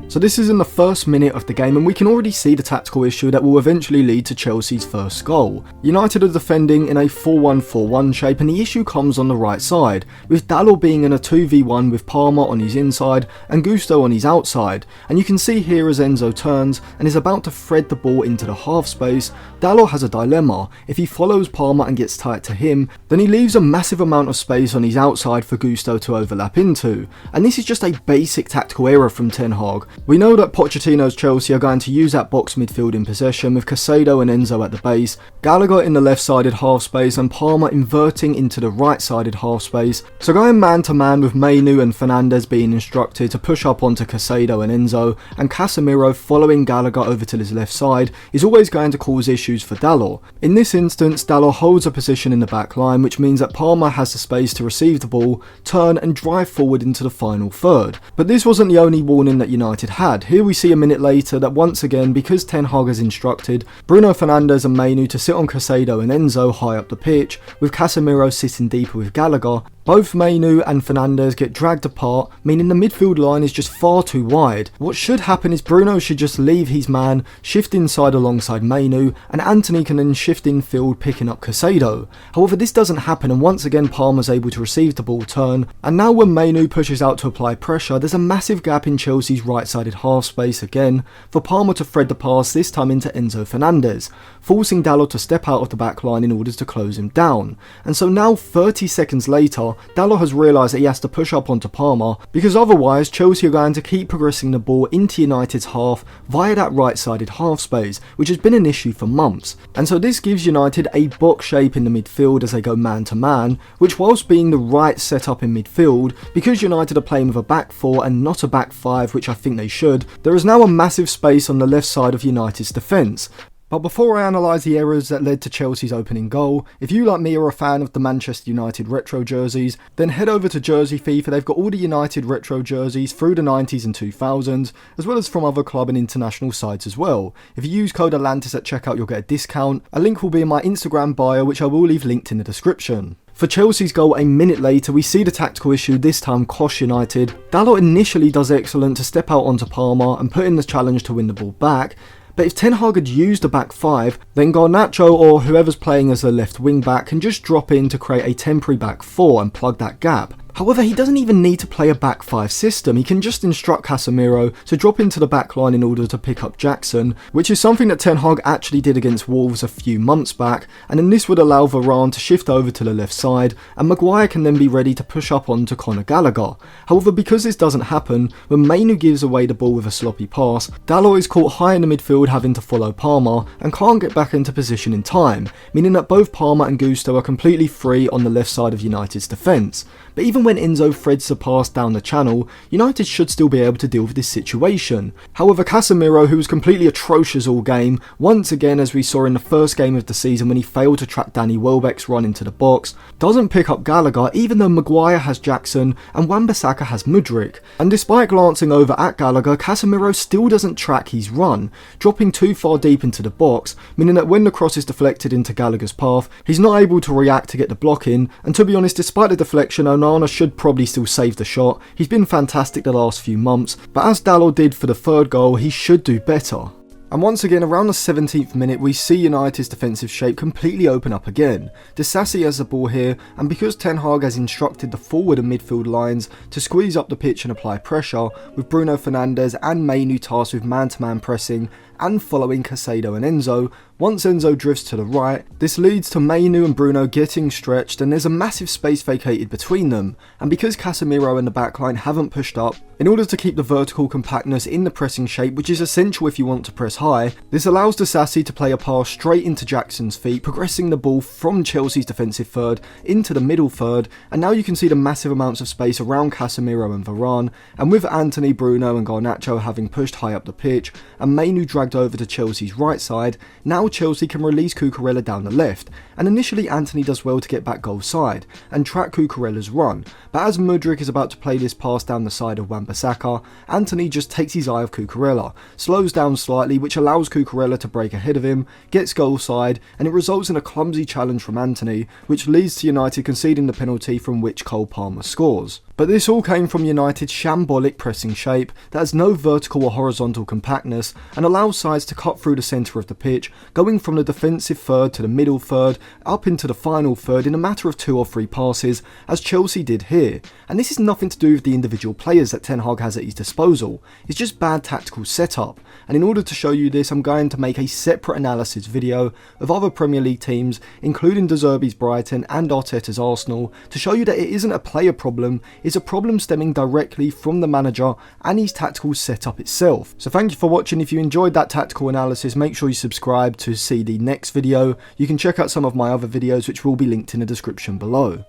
So this is in the first minute of the game, and we can already see the tactical issue that will eventually lead to Chelsea's first goal. United are defending in a 4-1-4-1 shape, and the issue comes on the right side, with Dalot being in a 2v1 with Palmer on his inside and Gusto on his outside. And you can see here as Enzo turns and is about to thread the ball into the half space, Dalot has a dilemma. If he follows Palmer and gets tight to him, then he leaves a massive amount of space on his outside for Gusto to overlap into. And this is just a basic tactical error from Ten Hag. We know that Pochettino's Chelsea are going to use that box midfield in possession with Caicedo and Enzo at the base, Gallagher in the left-sided half space and Palmer inverting into the right-sided half space. So going man-to-man with Mainoo and Fernandes being instructed to push up onto Caicedo and Enzo, and Casemiro following Gallagher over to his left side is always going to cause issues for Dalot. In this instance, Dalot holds a position in the back line, which means that Palmer has the space to receive the ball, turn and drive forward into the final third. But this wasn't the only warning that United had. Here we see a minute later that once again, because Ten Hag has instructed Bruno Fernandes and Mainoo to sit on Caicedo and Enzo high up the pitch, with Casemiro sitting deeper with Gallagher, both Mainoo and Fernandes get dragged apart, meaning the midfield line is just far too wide. What should happen is Bruno should just leave his man, shift inside alongside Mainoo, and Antony can then shift infield picking up Caicedo. However, this doesn't happen, and once again Palmer's able to receive the ball turn, and now when Mainoo pushes out to apply pressure, there's a massive gap in Chelsea's right-sided half space again, for Palmer to thread the pass, this time into Enzo Fernandes, forcing Dalot to step out of the back line in order to close him down. And so now 30 seconds later, Dalot has realised that he has to push up onto Palmer, because otherwise Chelsea are going to keep progressing the ball into United's half via that right-sided half space, which has been an issue for months. And so this gives United a box shape in the midfield as they go man-to-man, which whilst being the right setup in midfield, because United are playing with a back four and not a back five, which I think they should, there is now a massive space on the left side of United's defence. But before I analyse the errors that led to Chelsea's opening goal, if you like me are a fan of the Manchester United retro jerseys, then head over to Jersey FIFA. They've got all the United retro jerseys through the 90s and 2000s, as well as from other club and international sides as well. If you use code Atlantis at checkout, you'll get a discount. A link will be in my Instagram bio, which I will leave linked in the description. For Chelsea's goal a minute later, we see the tactical issue this time cost United. Dalot initially does excellent to step out onto Palmer and put in the challenge to win the ball back. But if Ten Hag had used a back five, then Garnacho or whoever's playing as a left wing back can just drop in to create a temporary back four and plug that gap. However, he doesn't even need to play a back five system. He can just instruct Casemiro to drop into the back line in order to pick up Jackson, which is something that Ten Hag actually did against Wolves a few months back, and then this would allow Varane to shift over to the left side, and Maguire can then be ready to push up onto Conor Gallagher. However, because this doesn't happen, when Mainoo gives away the ball with a sloppy pass, Dalot is caught high in the midfield having to follow Palmer, and can't get back into position in time, meaning that both Palmer and Gusto are completely free on the left side of United's defence. But even when Enzo threads the pass down the channel, United should still be able to deal with this situation. However, Casemiro, who was completely atrocious all game, once again as we saw in the first game of the season when he failed to track Danny Welbeck's run into the box, doesn't pick up Gallagher even though Maguire has Jackson and Wan-Bissaka has Mudryk. And despite glancing over at Gallagher, Casemiro still doesn't track his run, dropping too far deep into the box, meaning that when the cross is deflected into Gallagher's path, he's not able to react to get the block in, and to be honest, despite the deflection, Onana should probably still save the shot. He's been fantastic the last few months, but as Dalot did for the third goal, he should do better. And once again, around the 17th minute, we see United's defensive shape completely open up again. Disasi has the ball here, and because Ten Hag has instructed the forward and midfield lines to squeeze up the pitch and apply pressure, with Bruno Fernandes and Mainoo tasked with man-to-man pressing and following Caicedo and Enzo, once Enzo drifts to the right, this leads to Mainoo and Bruno getting stretched and there's a massive space vacated between them, and because Casemiro and the backline haven't pushed up, in order to keep the vertical compactness in the pressing shape, which is essential if you want to press high, this allows Disasi to play a pass straight into Jackson's feet, progressing the ball from Chelsea's defensive third into the middle third, and now you can see the massive amounts of space around Casemiro and Varane, and with Antony, Bruno and Garnacho having pushed high up the pitch, and Mainoo dragged over to Chelsea's right side, now Chelsea can release Cucurella down the left, and initially Antony does well to get back goal side and track Cucurella's run, but as Mudryk is about to play this pass down the side of Wan-Bissaka, Antony just takes his eye off Cucurella, slows down slightly which allows Cucurella to break ahead of him, gets goal side, and it results in a clumsy challenge from Antony, which leads to United conceding the penalty from which Cole Palmer scores. But this all came from United's shambolic pressing shape that has no vertical or horizontal compactness and allows sides to cut through the centre of the pitch, going from the defensive third to the middle third, up into the final third in a matter of 2 or 3 passes, as Chelsea did here. And this is nothing to do with the individual players that Ten Hag has at his disposal, it's just bad tactical setup. And in order to show you this, I'm going to make a separate analysis video of other Premier League teams, including De Zerbi's Brighton and Arteta's Arsenal, to show you that it isn't a player problem, it's a problem stemming directly from the manager and his tactical setup itself. So thank you for watching. If you enjoyed that tactical analysis, make sure you subscribe to see the next video. You can check out some of my other videos which will be linked in the description below.